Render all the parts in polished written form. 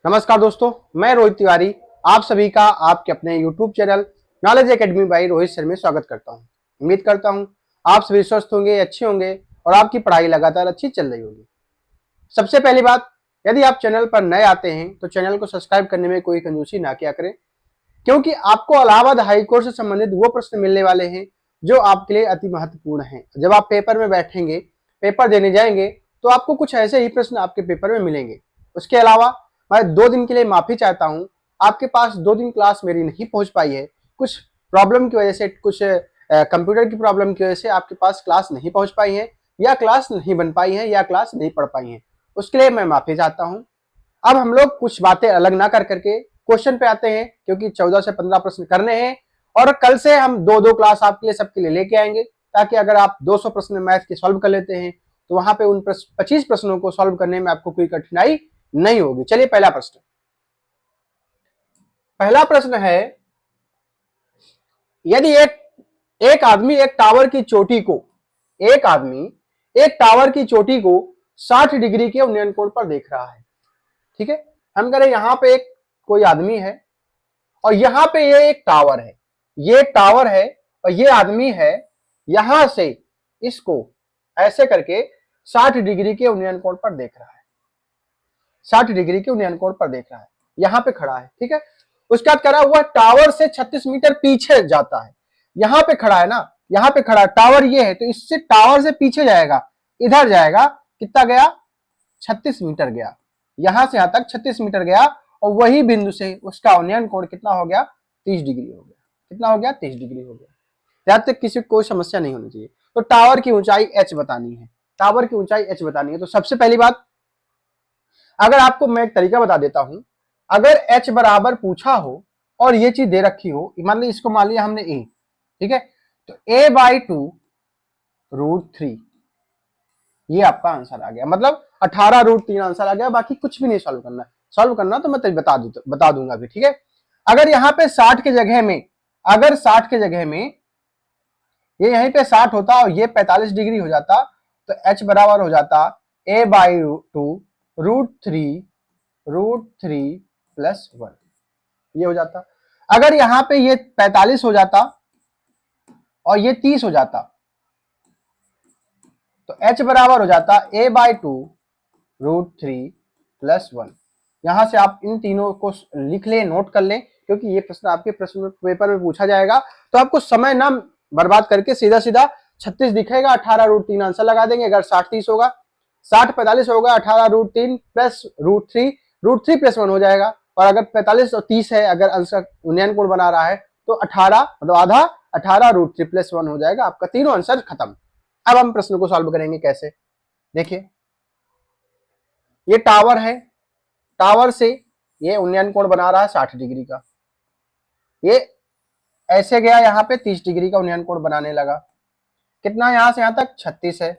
नमस्कार दोस्तों, मैं रोहित तिवारी आप सभी का आपके अपने YouTube channel knowledge academy by Rohit sir में स्वागत करता हूं। उम्मीद करता हूं आप सभी स्वस्थ होंगे, अच्छे होंगे और आपकी पढ़ाई लगातार अच्छी चल रही होगी। सबसे पहली बात, यदि आप चैनल पर नए आते हैं तो चैनल को सब्सक्राइब करने में कोई कंजूसी ना किया करें, क्योंकि आपको इलाहाबाद हाईकोर्ट से संबंधित वो प्रश्न मिलने वाले हैं जो आपके लिए अति महत्वपूर्ण हैं। जब आप पेपर में बैठेंगे, पेपर देने जाएंगे, तो आपको कुछ ऐसे ही प्रश्न आपके पेपर में मिलेंगे। उसके अलावा मैं 2 दिन के लिए माफी चाहता हूं, आपके पास 2 दिन क्लास मेरी नहीं पहुंच पाई है। कुछ प्रॉब्लम की वजह से, कुछ कंप्यूटर की प्रॉब्लम की वजह से आपके पास क्लास नहीं पहुंच पाई है, या क्लास नहीं बन पाई है, या क्लास नहीं पढ़ पाई है। उसके लिए मैं माफी चाहता हूं। अब हम लोग कुछ बातें अलग ना कर करके क्वेश्चन पे आते हैं, क्योंकि 14 से 15 प्रश्न करने हैं और कल से हम 2-2 क्लास आपके लिए सबके लिए लेके आएंगे, ताकि अगर आप 200 प्रश्न मैथ के सॉल्व कर लेते हैं तो वहां पे उन 25 प्रश्नों को सॉल्व करने में आपको कोई कठिनाई नहीं होगी। चलिए पहला प्रश्न है, यदि एक आदमी एक टावर की चोटी को एक आदमी एक टावर की चोटी को 60 डिग्री के उन्नयन कोण पर देख रहा है। ठीक है, हम कह रहे हैं यहां पे एक कोई आदमी है और यहां पे ये एक टावर है, ये टावर है और ये आदमी है। यहां से इसको ऐसे करके 60 डिग्री के उन्नयन कोण पर देख रहा है, 60 डिग्री के उन्नयन कोण पर देख रहा है, यहां पे खड़ा है। ठीक है, उसके बाद करा हुआ टावर से 36 मीटर पीछे जाता है। यहां पे खड़ा है ना, यहां पे खड़ा है, टावर ये है, तो इससे टावर से पीछे जाएगा, इधर जाएगा। कितना गया? 36 मीटर गया। यहां से यहां तक 36 मीटर गया और वही बिंदु से उसका उन्नयन कोण कितना हो गया? 30 डिग्री हो गया। कितना हो गया? 30 डिग्री हो गया। यहां तक किसी को कोई समस्या नहीं होनी चाहिए। तो टावर की ऊंचाई h बतानी है, टावर की ऊंचाई h बतानी है। तो सबसे पहली बात, अगर आपको मैं एक तरीका बता देता हूं, अगर h बराबर पूछा हो और ये चीज दे रखी हो, मान ली इसको मान लिया हमने a, ठीक है, तो a/2√3 ये आपका आंसर आ गया। मतलब 18√3 आंसर आ गया। बाकी कुछ भी नहीं सॉल्व करना, सॉल्व करना तो मैं बता दूंगा अभी। ठीक है, अगर यहाँ पे 60 के जगह में, अगर 60 के जगह में ये यहीं पे 60 होता और ये 45 डिग्री हो जाता, तो h बराबर हो जाता a/2√3 प्लस 1, ये हो जाता। अगर यहां पे ये 45 हो जाता और ये 30 हो जाता, तो h बराबर हो जाता a/2√3 प्लस 1। यहां से आप इन तीनों को लिख लें, नोट कर लें, क्योंकि ये प्रश्न आपके प्रश्न पेपर में पूछा जाएगा। तो आपको समय ना बर्बाद करके सीधा सीधा 36 दिखेगा, 18√3 आंसर लगा देंगे। अगर 60-30 होगा, 60-45 होगा, 18√3 प्लस √3 प्लस 1 हो जाएगा। और अगर 45 और 30 है, अगर आंसर उन्नयन कोण बना रहा है, तो 18 मतलब आधा, 18√3 प्लस 1 हो जाएगा। आपका तीनों आंसर खत्म। अब हम प्रश्न को सॉल्व करेंगे कैसे, देखिए। ये टावर है, टावर से ये उन्नयन कोण बना रहा है 60 डिग्री का, ये ऐसे गया, यहां पे 30 डिग्री का उन्नयन कोण बनाने लगा। कितना? यहां से यहां तक 36 है।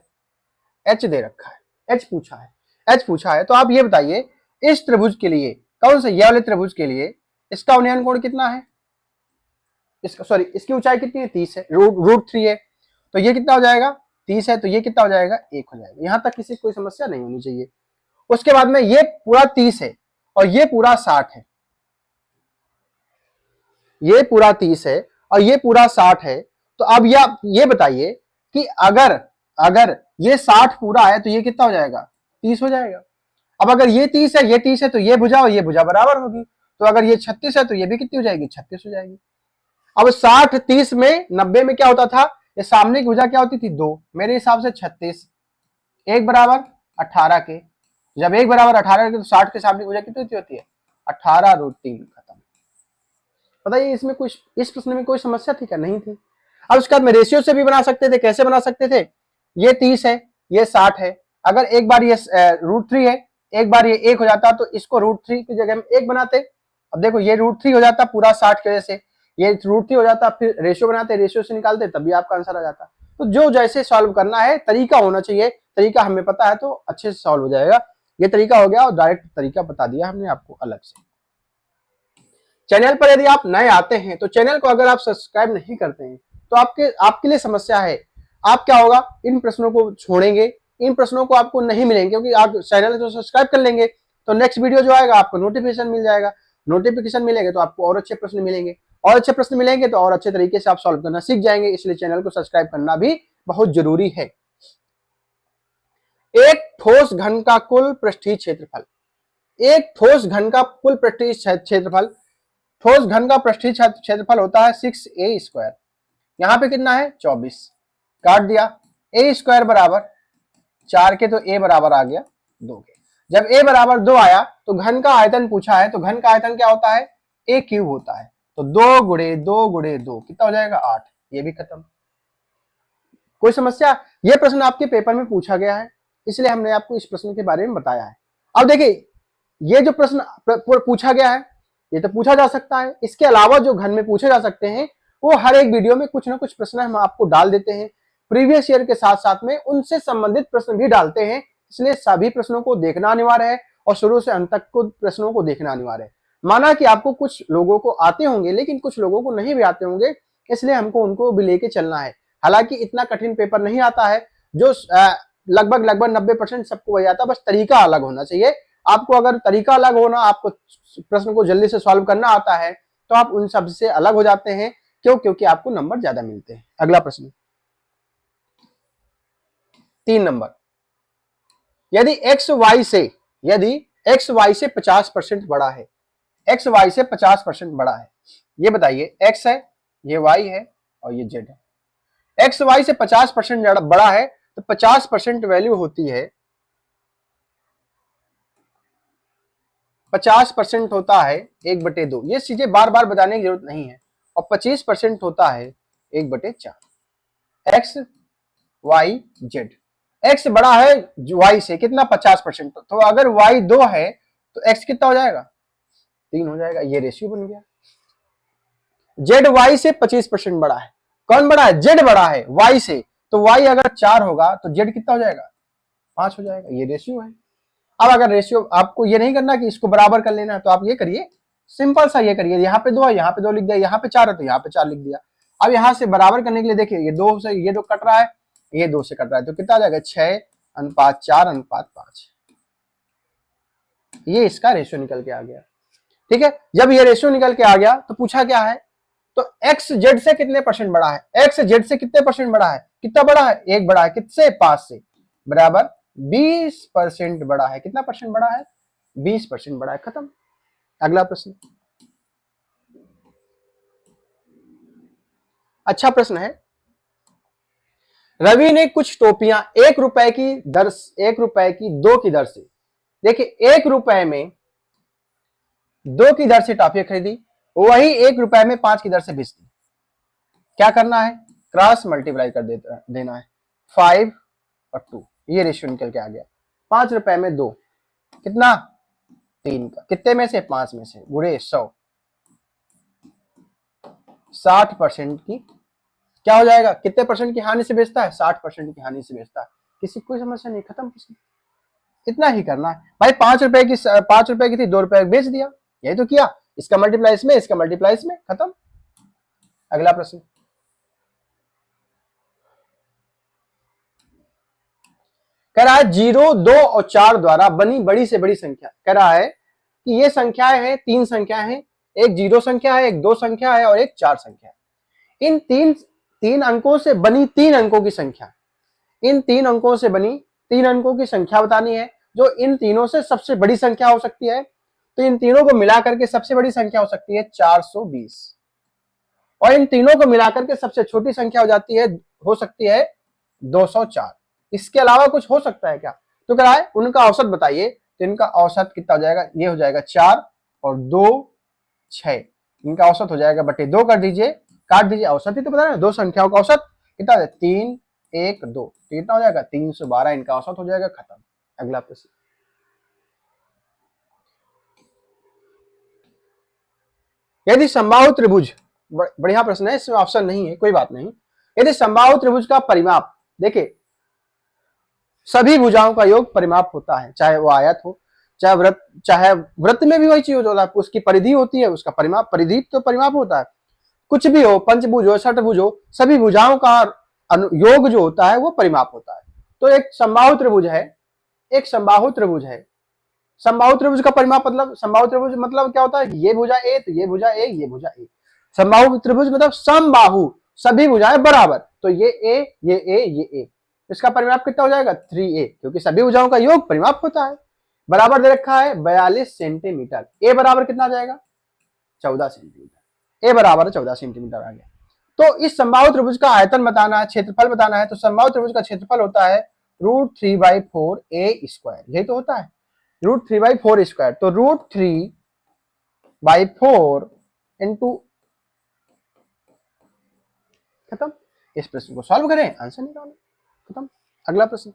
एच दे रखा है, एच पूछा है, एच पूछा है। तो आप ये बताइए, इस त्रिभुज के लिए, कौन से, ये वाले त्रिभुज के लिए इसका उन्नयन कोण कितना है? इसका सॉरी, इसकी ऊंचाई कितनी है? 30 है, √3 है, तो ये कितना हो जाएगा? 30 है, तो ये कितना हो जाएगा? 1 हो जाएगा। यहां तक किसी कोई समस्या नहीं होनी चाहिए। उसके बाद में ये पूरा 30 है और ये पूरा 60 है, ये पूरा 30 है और ये पूरा 60 है। तो अब ये बताइए कि अगर अगर ये 60 पूरा है तो ये कितना हो जाएगा? 30 हो जाएगा। अब अगर ये 30 है, ये 30 है, तो ये भुजा और ये भुजा बराबर होगी। तो अगर ये 36 है तो ये भी कितनी हो जाएगी? 36 हो जाएगी। अब 60 30 में 90 में क्या होता था? ये सामने की भुजा क्या होती थी? 2। मेरे हिसाब से 36, 1 बराबर 18 के, जब 1 बराबर 18 के तो 60 के सामने की भुजा कितनी होती है? 18√3। खत्म। बताइए, इसमें कुछ, इस प्रश्न में कोई समस्या थी क्या? नहीं थी। अब उसके बाद में रेशियो से भी बना सकते थे। कैसे बना सकते थे? ये 30 है, ये 60 है, अगर एक बार ये √3 है, एक बार ये 1 हो जाता, तो इसको √3 की जगह में 1 बनाते। अब देखो, ये √3 हो जाता पूरा 60 की वजह से, ये √3 हो जाता, फिर रेशियो बनाते, रेशियो से निकालते, तब भी आपका आंसर आ जाता। तो जो जैसे सॉल्व करना है, तरीका होना चाहिए, तरीका हमें पता है तो अच्छे से सॉल्व हो जाएगा। ये तरीका हो गया और डायरेक्ट तरीका बता दिया हमने आपको अलग से। चैनल पर यदि आप नए आते हैं तो चैनल को अगर आप सब्सक्राइब नहीं करते हैं तो आपके लिए समस्या है। आप क्या होगा, इन प्रश्नों को छोड़ेंगे, इन प्रश्नों को आपको नहीं मिलेंगे, क्योंकि आप चैनल को सब्सक्राइब कर लेंगे तो नेक्स्ट वीडियो जो आएगा आपको नोटिफिकेशन मिल जाएगा, नोटिफिकेशन मिलेगा तो आपको और अच्छे प्रश्न मिलेंगे, और अच्छे प्रश्न मिलेंगे तो और अच्छे तरीके से आप सॉल्व करना सीख जाएंगे। इसलिए चैनल को सब्सक्राइब करना भी बहुत जरूरी है। एक ठोस घन का कुल पृष्ठीय क्षेत्रफल, एक ठोस घन का कुल पृष्ठीय क्षेत्रफल, ठोस घन का पृष्ठीय क्षेत्रफल होता है 6a²। यहां पे कितना है 24, काट दिया, a स्क्वायर बराबर 4 के, तो a बराबर आ गया 2 के। जब a बराबर 2 आया तो घन का आयतन पूछा है, तो घन का आयतन क्या होता है a क्यूब होता है, तो 2 गुणे 2 गुणे 2 कितना हो जाएगा 8, ये भी खत्म। कोई समस्या? ये प्रश्न आपके पेपर में पूछा गया है, इसलिए हमने आपको इस प्रश्न के बारे में बताया है। अब देखिए ये जो प्रश्न पूछा गया है ये तो पूछा जा सकता है, इसके अलावा जो घन में पूछे जा सकते हैं वो हर एक वीडियो में कुछ ना कुछ प्रश्न हम आपको डाल देते हैं, प्रीवियस ईयर के साथ साथ में उनसे संबंधित प्रश्न भी डालते हैं। इसलिए सभी प्रश्नों को देखना अनिवार्य है और शुरू से अंत तक को प्रश्नों को देखना अनिवार्य है। माना कि आपको कुछ लोगों को आते होंगे लेकिन कुछ लोगों को नहीं भी आते होंगे, इसलिए हमको उनको भी लेके चलना है। हालांकि इतना कठिन पेपर नहीं आता है, जो लगभग 90% सबको वही आता है, बस तरीका अलग होना चाहिए। आपको अगर तरीका अलग होना, आपको प्रश्न को जल्दी से सॉल्व करना आता है तो आप उन सब से अलग हो जाते हैं। क्यों? क्योंकि आपको नंबर ज्यादा मिलते हैं। अगला प्रश्न 3 नंबर, यदि एक्स वाई से 50% बड़ा है, एक्स वाई से 50% बड़ा है, ये बताइए एक्स है, ये वाई है और ये जेड है। एक्स वाई से 50% बड़ा है तो 50% वैल्यू होती है, 50% होता है 1/2। ये चीजें बार बार बताने की जरूरत नहीं है। और 25% होता है 1/4। एक्स वाई जेड, एक्स बड़ा है वाई से कितना 50%, तो अगर वाई 2 है तो एक्स कितना हो जाएगा 3 हो जाएगा, ये रेशियो बन गया। जेड वाई से 25% बड़ा है, कौन बड़ा है? जेड बड़ा है वाई से, तो वाई अगर 4 होगा तो जेड कितना हो जाएगा 5 हो जाएगा, ये रेशियो है। अब अगर रेशियो आपको ये नहीं करना कि इसको बराबर कर लेना है, तो आप ये करिए, सिंपल सा ये करिए, यहाँ पे 2 है, यहाँ पे 2 लिख दिया, यहाँ पे 4 है तो यहाँ पे 4 लिख दिया। अब यहाँ से बराबर करने के लिए देखिए, ये 2 से ये 2 कट रहा है, ये 2 से कट रहा है, तो कितना आ जाएगा 6:4:5। ये इसका रेशियो निकल के आ गया। ठीक है, जब ये रेशियो निकल के आ गया तो पूछा क्या है, तो एक्स जेड से कितने परसेंट बड़ा है, एक्स जेड से कितने परसेंट बड़ा है, कितना बड़ा है 1 बड़ा है, कितने 5 से, बराबर 20% बड़ा है। कितना परसेंट बड़ा है 20% बड़ा है, खत्म। अगला प्रश्न, अच्छा प्रश्न है। रवि ने कुछ टोपियां 1 रुपए की दर, 1 रुपए की 2 की दर से, देखिए 1 रुपए में 2 की दर से टॉफियां खरीदी, वही 1 रुपए में 5 की दर से बेच दी। क्या करना है, क्रॉस मल्टीप्लाई कर देना है, 5 और 2, ये रेशियो निकल के आ गया। 5 रुपए में 2 कितना 3 का, कितने में से 5 में से, गुणे 100, 60% की क्या हो जाएगा, कितने परसेंट की हानि से बेचता है, 60% की हानि से बेचता है। किसी कोई समस्या नहीं, खत्म प्रश्न। इतना ही करना है भाई, 5 रुपए की थी, 2 रुपए बेच दिया, यही तो किया, इसका मल्टीप्लाई इसमें, इसका मल्टीप्लाई इसमें, खत्म। अगला प्रश्न, कह रहा है 0, 2 और 4 द्वारा बनी बड़ी से बड़ी संख्या। कह रहा है कि ये संख्याएं हैं, 3 संख्याएं हैं, एक 0 संख्या है, एक 2 संख्या है और एक 4 संख्या है। इन तीन अंकों से बनी 3 अंकों की संख्या, इन 3 अंकों से बनी 3 अंकों की संख्या बतानी है, जो इन तीनों से सबसे बड़ी संख्या हो सकती है। तो इन तीनों को मिलाकर के सबसे बड़ी संख्या हो सकती है 420, और इन तीनों को मिलाकर के सबसे छोटी संख्या हो सकती है 204। इसके अलावा कुछ हो सकता है क्या? तो कह रहा है उनका औसत बताइए, तो इनका औसत कितना हो जाएगा, ये हो जाएगा 4 और 2 6, इनका औसत हो जाएगा बटे 2 कर दीजिए, काट दीजिए, औसत ही तो बता रहे हैं, दो संख्याओं का औसत कितना है 3 1 2, तो कितना हो जाएगा 312, इनका औसत हो जाएगा, खत्म। अगला प्रश्न, यदि समबाहु त्रिभुज, बढ़िया प्रश्न है, इसमें ऑप्शन नहीं है, कोई बात नहीं। यदि समबाहु त्रिभुज का परिमाप, देखिए सभी भुजाओं का योग परिमाप होता है, चाहे वो आयत हो, चाहे वृत्त में भी वही चीज होता है, उसकी परिधि होती है, उसका परिमाप, परिधि तो परिमाप होता है। कुछ भी हो, पंचभुज हो, षटभुज हो, सभी भुजाओं का योग जो होता है वो परिमाप होता है। तो एक समबाहु त्रिभुज है, एक समबाहु त्रिभुज है, समबाहु त्रिभुज का परिमाप मतलब, समबाहु त्रिभुज मतलब क्या होता है, ये भुजा ए तो ये भुजा ए, ये भुजा ए। समबाहु त्रिभुज मतलब समबाहु, सभी भुजाएं बराबर, तो ये ए, ये ए, ये ए, इसका परिमाप कितना हो जाएगा 3a, क्योंकि सभी भुजाओं का योग परिमाप होता है। बराबर दे रखा है 42 सेंटीमीटर, ए बराबर कितना आ जाएगा 14 सेंटीमीटर, ए बराबर 14 सेंटीमीटर आ गया। तो इस समबाहु त्रिभुज का आयतन बताना है, क्षेत्रफल बताना है, तो समबाहु त्रिभुज का क्षेत्रफल होता है √3/4 a स्क्वायर, यही तो होता है √3/4 स्क्वायर, तो √3/4 इंटू, खत्म। इस प्रश्न को सॉल्व करें, आंसर निकालें, खत्म। अगला प्रश्न,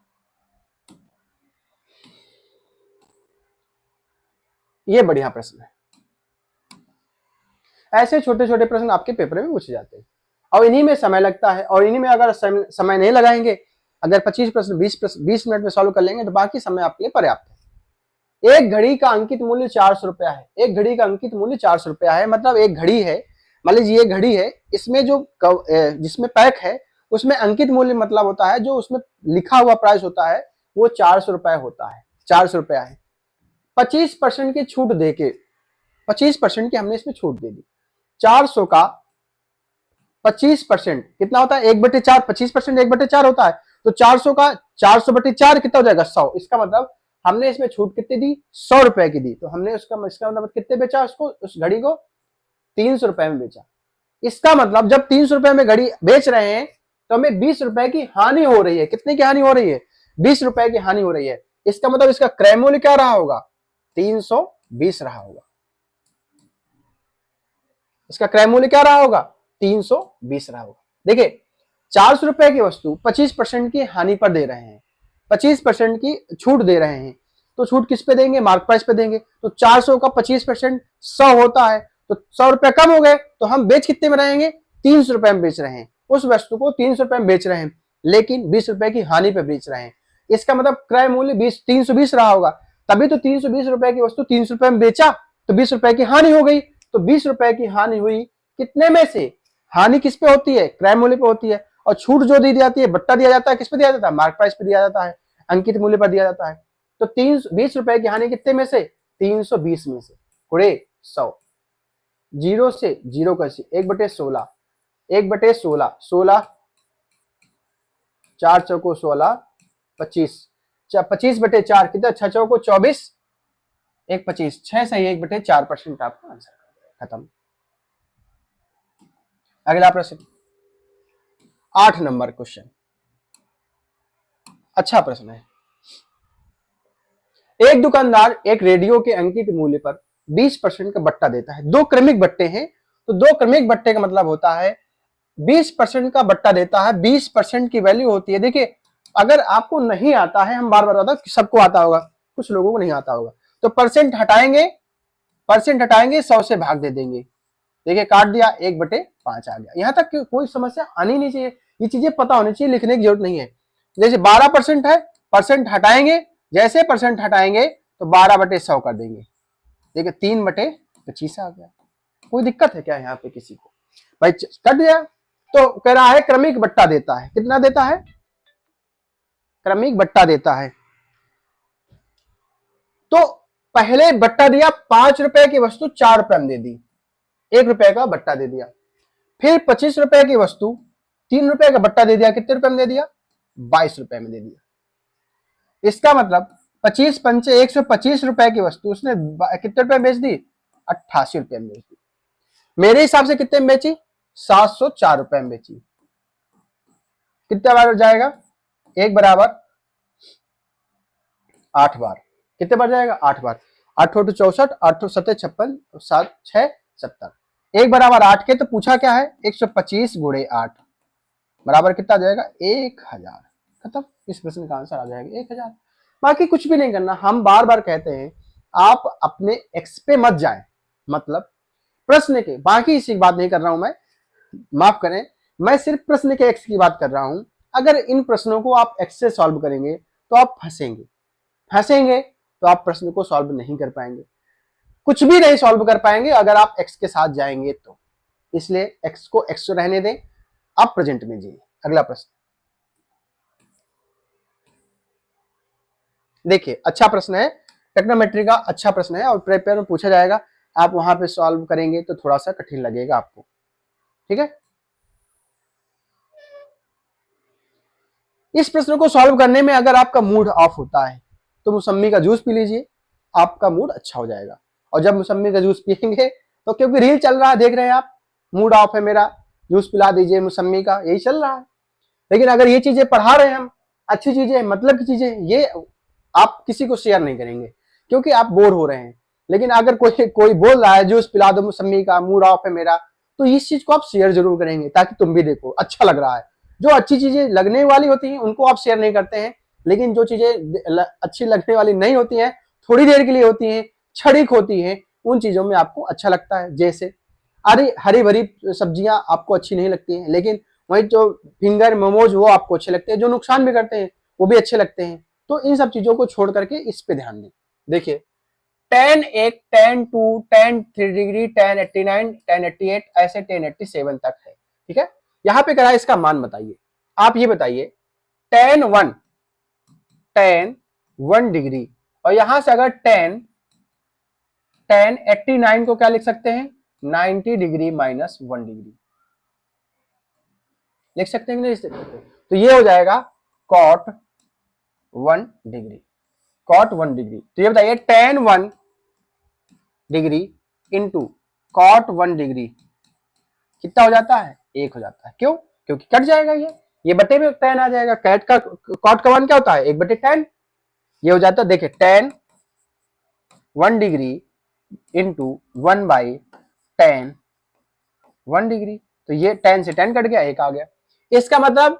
ये बढ़िया प्रश्न है। ऐसे छोटे छोटे प्रश्न आपके पेपर में पूछे जाते हैं और इन्हीं में समय लगता है, और इन्हीं में अगर समय नहीं लगाएंगे, अगर 25 प्रश्न 20 मिनट में सॉल्व कर लेंगे तो बाकी समय आपके लिए पर्याप्त है। एक घड़ी का अंकित मूल्य 400 रुपया है, एक घड़ी का अंकित मूल्य 400 रुपया है, मतलब एक घड़ी है, मान लीजिए ये घड़ी है, इसमें जो जिसमें पैक है उसमें अंकित मूल्य मतलब होता है, जो उसमें लिखा हुआ प्राइस होता है वो 400 रुपया होता है, 400 रुपया है। 25% की छूट देके, 25% की हमने इसमें छूट दे दी, 400 का 25% कितना होता है 1/4, 25% 1/4 होता है, तो 400 का 400/4 कितना हो जाएगा 100। इसका मतलब हमने इसमें छूट कितनी दी 100 रुपए की दी, तो हमने उसका इसका मतलब कितने बेचा उसको, उस घड़ी को 300 रुपए में बेचा। इसका मतलब जब 300 रुपए में घड़ी बेच रहे हैं तो हमें 20 रुपए की हानि हो रही है। कितने की हानि हो रही है 20 रुपए की हानि हो रही है। इसका मतलब इसका क्रय मूल्य क्या रहा होगा 320 रहा होगा, इसका क्रय मूल्य क्या रहा होगा 320 रहा होगा। देखिए 400 रुपए की वस्तु 25% की हानि पर दे रहे हैं, 25% की छूट दे रहे हैं, तो छूट किस पे देंगे मार्क प्राइस पे देंगे, तो 400 का 25% 100 होता है, तो 100 रुपए कम हो गए, तो हम बेच कितने में रहेंगे 300 रुपए में बेच रहे हैं, उस वस्तु को 300 रुपए में बेच रहे हैं, लेकिन 20 रुपए की हानि पे बेच रहे हैं। इसका मतलब क्रय मूल्य 320 रहा होगा, तभी तो 320 रुपए की वस्तु 300 रुपए में बेचा तो 20 रुपए की हानि हो गई, तो 20 रुपए की हानि हुई, कितने में से, हानि किस पे होती है क्रय मूल्य पे होती है, और छूट जो दी जाती है बट्टा दिया जाता है किस पे दिया जाता है मार्क प्राइस पे दिया जाता है, अंकित मूल्य पर दिया जाता है। तो 320 रुपए की हानि कितने में से 320 में से, गुणे 100, जीरो से जीरो कैसे 1/16, 1/16, 16 4 चौको 16, 25, 25/4 कितना 6 चौको 24, 1 25, 6 सही 1/4% आपका आंसर, खत्म। अगला प्रश्न 8 नंबर क्वेश्चन, अच्छा प्रश्न है। एक दुकानदार एक रेडियो के अंकित मूल्य पर 20% का बट्टा देता है, दो क्रमिक बट्टे हैं, तो दो क्रमिक बट्टे का मतलब होता है 20% का बट्टा देता है, 20% की वैल्यू होती है। देखिए अगर आपको नहीं आता है, हम बार बार बता कि सबको आता होगा, कुछ लोगों को नहीं आता होगा, तो परसेंट हटाएंगे, परसेंट हटाएंगे 100 से भाग दे देंगे, देखिए काट दिया 1/5 आ गया। यहां तक कोई समस्या आनी नहीं चाहिए, ये चीजें पता होनी चाहिए, लिखने की जरूरत नहीं है। जैसे 12% है, परसेंट हटाएंगे, जैसे परसेंट हटाएंगे तो 12/100 कर देंगे, देखिए 3/25 आ गया। कोई दिक्कत है क्या यहाँ पे किसी को, भाई कट गया। तो कह रहा है क्रमिक बट्टा देता है, कितना देता है क्रमिक बट्टा देता है, तो पहले बट्टा दिया 5 रुपए की वस्तु 4 रुपए में दे दी, 1 रुपए का बट्टा दे दिया, फिर 25 रुपए की वस्तु 3 रुपए का बट्टा दे दिया, कितने रुपए में दे दिया 22 रुपए में दे दिया। इसका मतलब 25 पंचे 125 रुपए की वस्तु उसने कितने रुपए में बेच दी 88 रुपए में बेच दी। मेरे हिसाब से कितने में बेची 704 रुपए में बेची। कितने बार जाएगा 1 बराबर 8 बार, कितने बार जाएगा 8 बार, 8 8 64, 8 7 56, 7 6 70, 1 बराबर 8 के, तो पूछा क्या है 125 गुणे 8 बराबर कितना जाएगा 1000, खत्म। इस प्रश्न का आंसर आ जाएगा 1000। बाकी कुछ भी नहीं करना, हम बार बार कहते हैं आप अपने एक्स पे मत जाएं, मतलब प्रश्न के, बाकी इसी की बात नहीं कर रहा हूं मैं, माफ करें, मैं सिर्फ प्रश्न के एक्स की बात कर रहा हूं। अगर इन प्रश्नों को आप एक्स से सॉल्व करेंगे तो आप फंसेंगे, फंसेंगे तो आप प्रश्न को सॉल्व नहीं कर पाएंगे, कुछ भी नहीं सॉल्व कर पाएंगे अगर आप एक्स के साथ जाएंगे तो, इसलिए एक्स को एक्स रहने दें, आप प्रेजेंट में जिए। अगला प्रश्न देखिए, अच्छा प्रश्न है, ट्रिग्नोमेट्री का अच्छा प्रश्न है और पेपर में पूछा जाएगा, आप वहां पे सॉल्व करेंगे तो थोड़ा सा कठिन लगेगा आपको, ठीक है। इस प्रश्न को सॉल्व करने में अगर आपका मूड ऑफ होता है तो मौसम्मी का जूस पी लीजिए, आपका मूड अच्छा हो जाएगा। और जब मौसम्मी का जूस पियेंगे तो क्योंकि रील चल रहा है, देख रहे हैं आप, मूड ऑफ है मेरा, जूस पिला दीजिए मौसम्मी का, यही चल रहा है। लेकिन अगर ये चीजें पढ़ा रहे हैं हम, अच्छी चीजें, मतलब की चीजें, ये आप किसी को शेयर नहीं करेंगे क्योंकि आप बोर हो रहे हैं। लेकिन अगर कोई कोई बोल रहा है जूस पिला दो मौसम्मी का, मूड ऑफ है मेरा, तो इस चीज को आप शेयर जरूर करेंगे ताकि तुम भी देखो अच्छा लग रहा है। जो अच्छी चीजें लगने वाली होती हैं उनको आप शेयर नहीं करते हैं, लेकिन जो चीजें अच्छी लगने वाली नहीं होती हैं, थोड़ी देर के लिए होती हैं, क्षणिक होती हैं, उन चीजों में आपको अच्छा लगता है। जैसे अरे हरी भरी सब्जियां आपको अच्छी नहीं लगती हैं, लेकिन वही जो फिंगर मोमोज वो आपको अच्छे लगते हैं, जो नुकसान भी करते हैं वो भी अच्छे लगते हैं। तो इन सब चीजों को छोड़ करके इस पे ध्यान दें। देखिए tan 1, tan 2, tan 3 degree, tan 89, tan 88 ऐसे tan 87 तक है, ठीक है। यहां पे करा इसका मान बताइए, आप ये बताइए tan 1 डिग्री, और यहां से अगर tan 89 को क्या लिख सकते हैं, 90 डिग्री माइनस 1 डिग्री लिख सकते हैं कि नहीं लिख सकते। तो ये हो जाएगा cot 1 डिग्री, cot 1 डिग्री। तो ये बताइए tan 1 degree into cot 1 degree कितना हो जाता है, 1 हो जाता है। क्यों, क्योंकि कट जाएगा, ये बटे में tan आ जाएगा। कैट का cot का 1 क्या होता है, 1 बटे tan। ये हो जाता है, देखिए tan 1 degree into 1 by tan 1 degree, तो ये tan से tan कट गया, 1 आ गया। इसका मतलब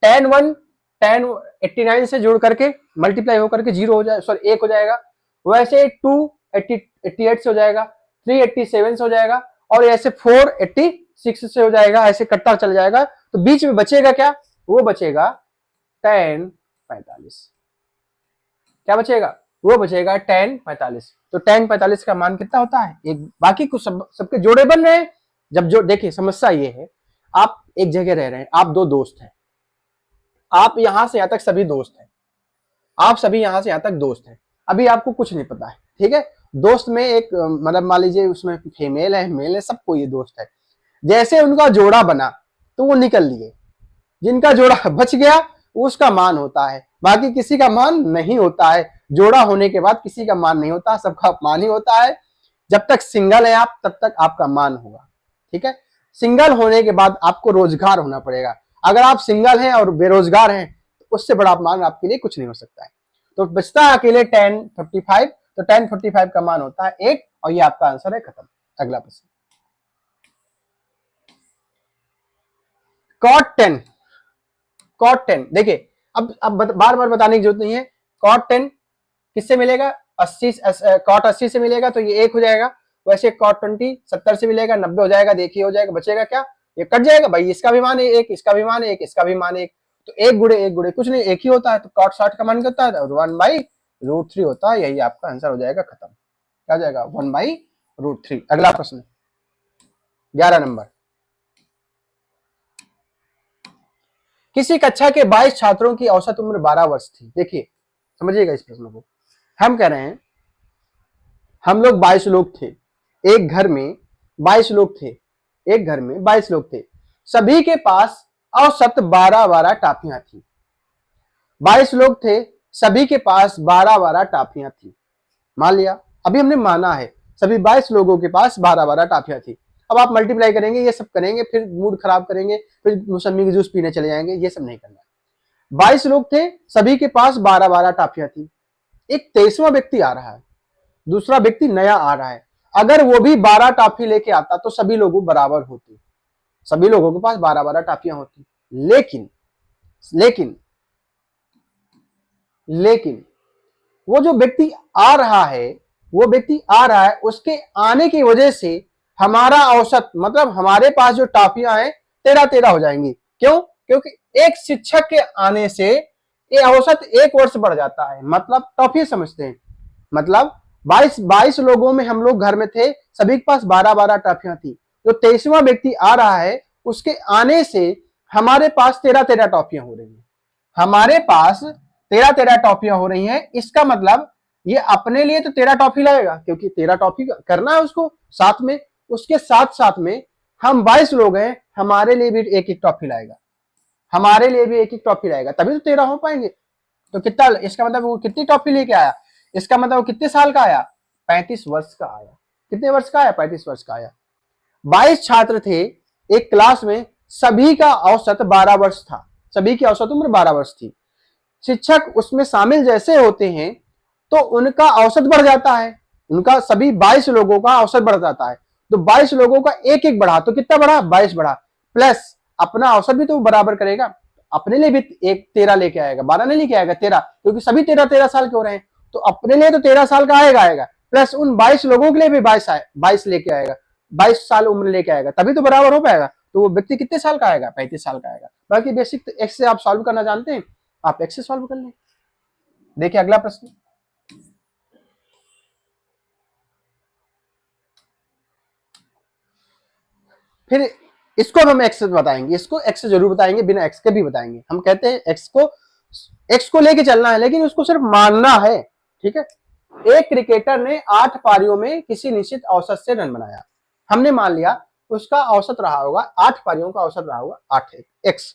tan 1 tan 89 से जोड़ करके मल्टीप्लाई होकर के 0 हो जाए, सॉरी 1 हो जाएगा। वैसे 2 88 से हो जाएगा, 3 87 से हो जाएगा, और ऐसे 4 86 से हो जाएगा, ऐसे कटता चल जाएगा। तो बीच में बचेगा क्या, वो बचेगा tan 45। क्या बचेगा, वो बचेगा tan 45। तो tan 45 का मान कितना होता है, एक। बाकी कुछ सबके जोड़े बन रहे हैं। जब जो देखिए समस्या ये है, आप एक जगह रह रहे हैं, आप दो दोस्त हैं, आप यहां से यहां तक सभी दोस्त हैं, आप सभी यहां से यहां तक दोस्त हैं। अभी आपको कुछ नहीं पता है, ठीक है। दोस्त में एक मतलब मान लीजिए उसमें फीमेल है, मेल है, सबको ये दोस्त है। जैसे उनका जोड़ा बना तो वो निकल लिए, जिनका जोड़ा बच गया उसका मान होता है, बाकी किसी का मान नहीं होता है। जोड़ा होने के बाद किसी का मान नहीं होता, सबका मान ही होता है। जब तक सिंगल है आप, तब तक आपका मान होगा, ठीक है। सिंगल होने के बाद आपको रोजगार होना पड़ेगा। अगर आप सिंगल हैं और बेरोजगार हैं तो उससे बड़ा मान आपके लिए कुछ नहीं हो सकता है। तो बचता है अकेले tan 45। तो tan 45 का मान होता है 1, और ये आपका आंसर है, खत्म। अगला प्रश्न, cot 10 देखिए, अब बार बार बताने की जरूरत नहीं है। cot 10 किससे मिलेगा, 80, cot 80 से मिलेगा, तो ये 1 हो जाएगा। वैसे cot 20 70 से मिलेगा, 90 हो जाएगा। देखिए हो जाएगा, बचेगा क्या, ये कट जाएगा भाई, इसका भी मान है 1, इसका भी मान है 1, इसका भी मान है 1। तो 1 गुणे 1 गुणे कुछ नहीं, 1 ही होता है। तो cot 60 का मान क्या होता है, 1/√3 होता है। यही आपका आंसर हो जाएगा, खत्म। क्या हो जाएगा, 1/√3। अगला प्रश्न 11 नंबर, किसी कक्षा के 22 छात्रों की औसत उम्र 12 वर्ष थी। देखिए समझिएगा इस प्रश्न को। हम कह रहे हैं हम लोग 22 लोग थे, एक घर में 22 लोग थे, एक घर में 22 लोग थे, सभी के पास औसत 12-12 टाफियां थी। 22 लोग थे, सभी के पास 12-12 टाफियां थी। मान लिया, अभी हमने माना है सभी 22 लोगों के पास 12-12 टाफियां थी। अब आप मल्टीप्लाई करेंगे, ये सब करेंगे, फिर मूड खराब करेंगे, फिर मौसमी की जूस पीने चले जाएंगे, ये सब नहीं करना है। 22 लोग थे, सभी के पास 12-12 टाफियां थी। एक 23वां व्यक्ति आ रहा है, दूसरा व्यक्ति नया आ रहा है। अगर वो भी 12 टाफी लेके आता तो सभी लोगों बराबर होते, सभी लोगों के पास 12-12 टाफियां होती। लेकिन लेकिन लेकिन वो जो व्यक्ति आ रहा है, वो व्यक्ति आ रहा है, उसके आने की वजह से हमारा औसत, मतलब हमारे पास जो टाफियां हैं 13-13 हो जाएंगी। क्यों, क्योंकि एक शिक्षक के आने से ये औसत 1 वर्ष बढ़ जाता है। मतलब टॉफी समझते हैं, मतलब 22 लोगों में हम लोग घर में थे, सभी के पास 12-12 टॉफियां थी। जो 23वां व्यक्ति आ रहा है, उसके आने से हमारे पास 13-13 टॉफियां हो रही है, हमारे पास 13-13 टॉफियां हो रही हैं। इसका मतलब ये अपने लिए तो 13 टॉफी लाएगा, क्योंकि 13 टॉफी करना है उसको साथ में, उसके साथ साथ में हम 22 लोग हैं, हमारे लिए भी एक एक टॉफी लाएगा, हमारे लिए भी एक एक टॉफी लाएगा, तभी तो 13 हो पाएंगे। तो कितना, इसका मतलब वो कितनी टॉफी लेके आया, इसका मतलब वो कितने साल का आया, 35 वर्ष का आया। कितने वर्ष का आया, 35 वर्ष का आया। 22 छात्र थे एक क्लास में, सभी का औसत 12 वर्ष था, सभी की औसत उम्र 12 वर्ष थी। शिक्षक उसमें शामिल जैसे होते हैं तो उनका औसत बढ़ जाता है, उनका सभी 22 लोगों का औसत बढ़ जाता है। तो 22 लोगों का एक एक बढ़ा तो कितना बढ़ा, 22 बढ़ा, प्लस अपना औसत भी तो बराबर करेगा, अपने लिए भी एक 13 लेके आएगा, 12 नहीं लेके आएगा, 13, क्योंकि सभी 13 साल के हो रहे हैं, तो अपने लिए तो 13 साल का आएगा, प्लस उन 22 लोगों के लिए भी 22 लेके आएगा, 22 साल उम्र लेके आएगा, तभी तो बराबर हो पाएगा। तो वो व्यक्ति कितने साल का आएगा, 35 साल का आएगा। बाकी बेसिक एक्स से आप सॉल्व करना जानते हैं, आप एक्स से सॉल्व कर लें। देखिए अगला प्रश्न, फिर इसको हम एक्स से बताएंगे, इसको एक्स से जरूर बताएंगे, बिना एक्स के भी बताएंगे। हम कहते हैं एक्स को लेके चलना है, लेकिन उसको सिर्फ मानना है, ठीक है। एक क्रिकेटर ने 8 पारियों में किसी निश्चित औसत से रन बनाया, हमने मान लिया उसका औसत रहा होगा, 8 पारियों का औसत रहा होगा 8x,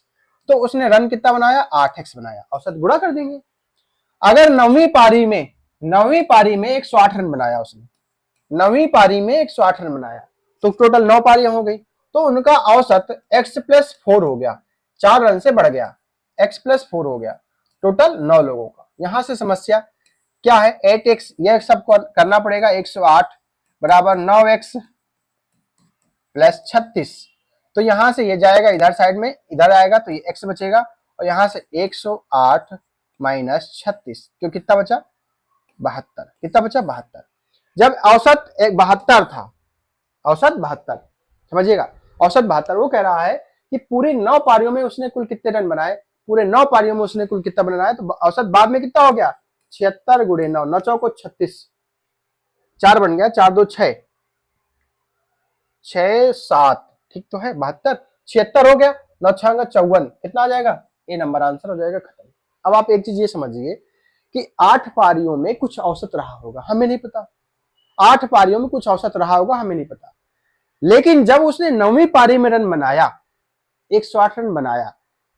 तो उसने रन कितना बनाया, 8x बनाया, औसत गुणा कर देंगे। अगर नौवीं पारी में 108 रन बनाया उसने, नौवीं पारी में 108 रन बनाया, तो टोटल 9 पारियां हो गई, तो उनका औसत x प्लस 4 हो गया, 4 रन से बढ़ गया, x प्लस 4 हो गया, टोटल 9 लोगों का। यहां से समस्या क्या है, 8x, यह सब करना पड़ेगा, 108 बराबर 9x प्लस 36, तो यहां से ये जाएगा इधर साइड में, इधर आएगा तो ये x बचेगा, और यहां से 108 माइनस 36, तो कितना बचा, 72, कितना बचा, 72। जब औसत 72 था, औसत 72, समझिएगा, औसत 72, वो कह रहा है कि पूरी 9 पारियों में उसने कुल कितने रन बनाए, पूरे 9 पारियों में उसने कुल कितना बनाया, तो औसत बाद में कितना हो गया, 76 गुणे 9, 9 चौको 36, 4 बन गया, 4 2 6, 6 7, ठीक तो है, 72, 76 हो गया, 9 6 54, कितना आ जाएगा, ये नंबर आंसर हो जाएगा, खत्म। अब आप एक चीज ये समझिए कि 8 पारियों में कुछ औसत रहा होगा, हमें नहीं पता, 8 पारियों में कुछ औसत रहा होगा, हमें नहीं पता, लेकिन जब उसने 9वीं पारी में रन बनाया, 108 रन बनाया,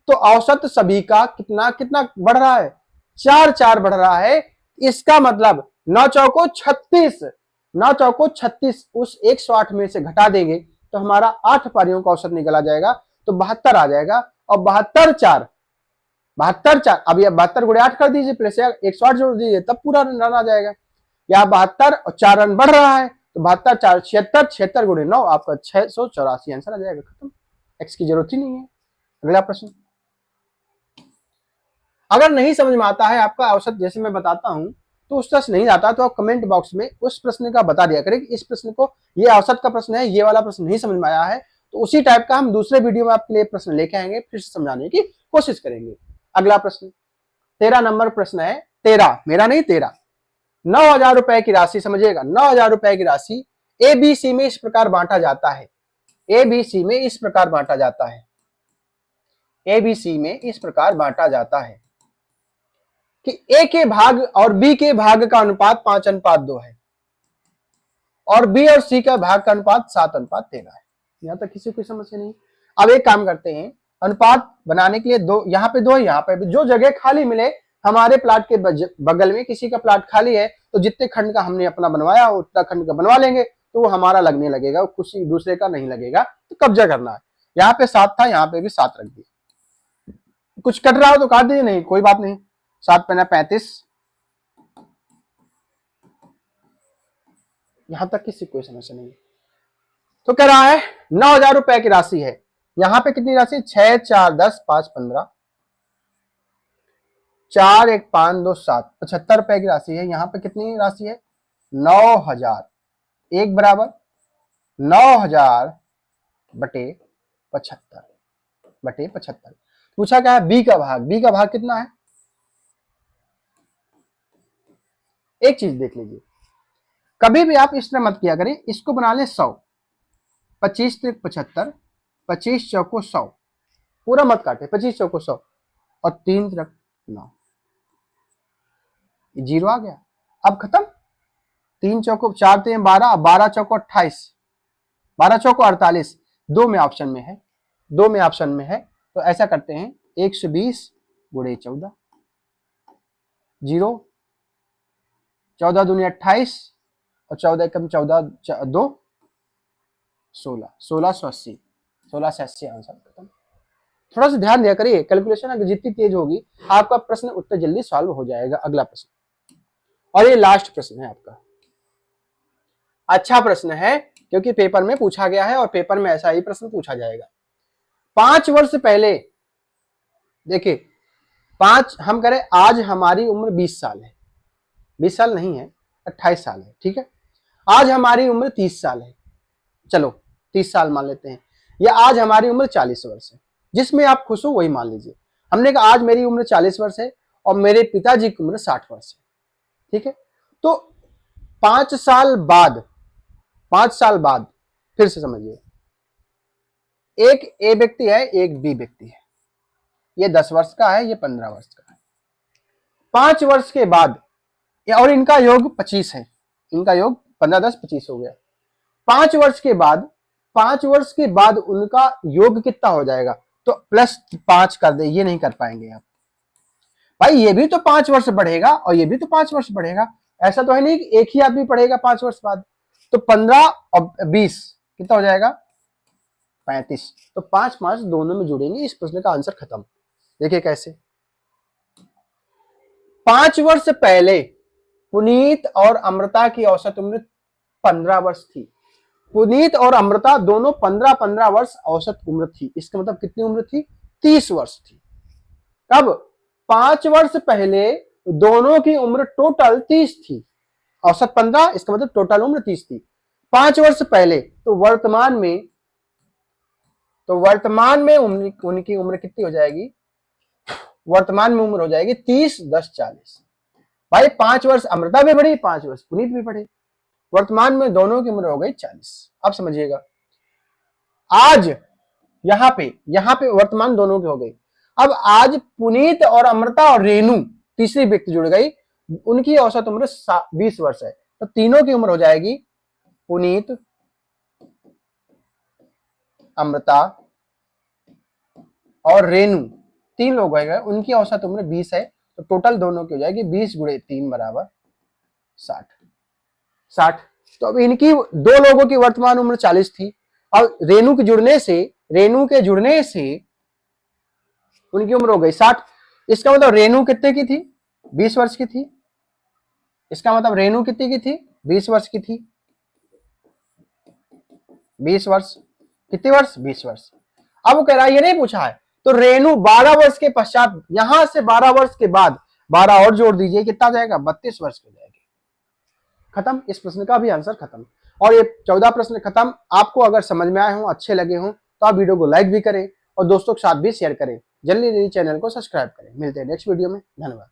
तो औसत सभी का कितना कितना बढ़ रहा है, 4 बढ़ रहा है। इसका मतलब 9 चौको 36, 9 चौको 36 उस 108 में से घटा देंगे तो हमारा 8 पारियों का औसत निकला जाएगा, तो 72 आ जाएगा, और 72 4, अब ये 72 गुणे 8 कर दीजिए, प्लस 108 जोड़ दीजिए, तब पूरा रन आ जाएगा। या 72 और 4 रन बढ़ रहा है, तो 72 4 76, 76 गुणे 9, आपका 684 आंसर आ जाएगा, खत्म, एक्स की जरूरत ही नहीं है। अगला प्रश्न, अगर नहीं समझ में आता है आपका औसत जैसे मैं बताता हूं, तो उस तरह से नहीं आता तो आप कमेंट बॉक्स में उस प्रश्न का बता दिया करें कि इस प्रश्न को, ये औसत का प्रश्न है, ये वाला प्रश्न नहीं समझ में आया है, तो उसी टाइप का हम दूसरे वीडियो में आपके लिए प्रश्न लेके आएंगे, फिर समझाने की कोशिश करेंगे। अगला प्रश्न 13 नंबर प्रश्न है, 13 मेरा नहीं 13, 9,000 रुपए की राशि, समझिएगा 9,000 रुपए की राशि एबीसी में इस प्रकार बांटा जाता है, एबीसी में इस प्रकार बांटा जाता है, एबीसी में इस प्रकार बांटा जाता है कि ए के भाग और बी के भाग का अनुपात 5:2 है, और बी और सी का भाग का अनुपात 7:13 है। यहां तक किसी कोई समस्या नहीं। अब एक काम करते हैं, अनुपात बनाने के लिए दो, यहाँ पे दो, यहाँ पे जो जगह खाली मिले, हमारे प्लाट के बगल में किसी का प्लाट खाली है, तो जितने खंड का हमने अपना बनवाया उतना खंड का बनवा लेंगे, तो वो हमारा लगने लगेगा, किसी दूसरे का नहीं लगेगा, तो कब्जा करना है। यहाँ पे 7 था, यहाँ पे भी 7 रख दिया, कुछ कट रहा हो तो काट दीजिए, नहीं कोई बात नहीं, 7 पैना 35, यहां तक किसी कोई समस्या नहीं। तो कह रहा है 9,000 रुपए की राशि है, यहां पे कितनी राशि, 6 4 10 5 15, 4 1 5 2 7, 75 रुपए की राशि है। यहां पे कितनी राशि है, 9,000, एक बराबर 9,000 बटे 75 पूछा क्या है, बी का भाग, बी का भाग कितना है। एक चीज देख लीजिए, कभी भी आप इस तरह मत किया करें, इसको बना लें 100, 25 3 75, 25 चौको 100, पूरा मत काटे, 25 चौको 100, और 3 3 9, जीरो आ गया। अब खत्म, 3 चौको 4 3 12, 12 चौको 28, 12 चौको 48, 2 में ऑप्शन में है, 2 में ऑप्शन में है। तो ऐसा करते हैं 120 गुणे 14, 0, 14 दूनी 28 और 14 कम 14 2 16, 1680, 1680 आंसर खत्म। थोड़ा सा ध्यान दिया करिए, कैलकुलेशन अगर जितनी तेज होगी आपका प्रश्न उतना जल्दी सॉल्व हो जाएगा। अगला प्रश्न, और ये लास्ट प्रश्न है आपका, अच्छा प्रश्न है क्योंकि पेपर में पूछा गया है और पेपर में ऐसा ही प्रश्न पूछा जाएगा। 5 वर्ष पहले, देखिए 5 हम करें, आज हमारी उम्र 20 साल है, 20 साल नहीं है 28 साल है, ठीक है। आज हमारी उम्र 30 साल है, चलो 30 साल मान लेते हैं, या आज हमारी उम्र 40 वर्ष है, जिसमें आप खुश हो वही मान लीजिए। हमने कहा आज मेरी उम्र 40 वर्ष है और मेरे पिताजी की उम्र 60 वर्ष है, ठीक है। तो 5 साल बाद, 5 साल बाद फिर से समझिए, एक ए व्यक्ति है, एक बी व्यक्ति है, ये 10 वर्ष का है, ये 15 वर्ष का है। 5 वर्ष के बाद, और इनका योग 25 है, इनका योग 15 10 25 हो गया। 5 वर्ष के बाद, 5 वर्ष के बाद उनका योग कितना हो जाएगा, तो +5 कर दे, ये नहीं कर पाएंगे आप भाई, ये भी तो 5 वर्ष बढ़ेगा और ये भी तो 5 वर्ष बढ़ेगा, ऐसा तो है नहीं कि एक ही आदमी पढ़ेगा 5 वर्ष बाद। तो 15 और 20 कितना हो जाएगा, 35। तो 5 5 दोनों में जुड़ेंगे, इस प्रश्न का आंसर खत्म। देखिए कैसे, 5 वर्ष पहले पुनीत और अमृता की औसत उम्र 15 वर्ष थी। पुनीत और अमृता दोनों 15-15 वर्ष औसत उम्र थी, इसका मतलब कितनी उम्र थी, 30 वर्ष थी। कब, 5 वर्ष पहले दोनों की उम्र टोटल 30 थी, औसत 15, इसका मतलब टोटल उम्र 30 थी 5 वर्ष पहले। तो वर्तमान में उनकी उम्र कितनी हो जाएगी, वर्तमान में उम्र हो जाएगी 30 10 40। भाई 5 वर्ष अमृता भी बढ़ी, 5 वर्ष पुनीत भी बढ़े, वर्तमान में दोनों की उम्र हो गई 40। अब समझिएगा, आज यहां पे वर्तमान दोनों की हो गई। अब आज पुनीत और अमृता और रेणु तीसरी व्यक्ति जुड़ गई, उनकी औसत उम्र 20 वर्ष है, तो तीनों की उम्र हो जाएगी, पुनीत, अमृता और रेणु, 3 लोग हो गए, उनकी औसत उम्र 20 है, तो टोटल दोनों की हो जाएगी 20 गुणे 3 बराबर 60। तो अब इनकी 2 लोगों की वर्तमान उम्र 40 थी, और रेणु के जुड़ने से उनकी उम्र हो गई 60। इसका मतलब रेणु कितने की थी, 20 वर्ष की थी, इसका मतलब रेणु कितनी की थी, 20 वर्ष की थी, 20 वर्ष, कितने वर्ष, 20 वर्ष। अब वो कह रहा है, ये नहीं पूछा है, तो रेणु 12 वर्ष के पश्चात, यहां से 12 वर्ष के बाद 12 और जोड़ दीजिए, कितना जाएगा, 32 वर्ष हो जाएगी। खत्म, इस प्रश्न का भी आंसर खत्म। और ये 14 प्रश्न खत्म। आपको अगर समझ में आए हो, अच्छे लगे हो, तो आप वीडियो को लाइक भी करें और दोस्तों के साथ भी शेयर करें। जल्दी जल्दी चैनल को सब्सक्राइब करें। मिलते हैं नेक्स्ट वीडियो में, धन्यवाद।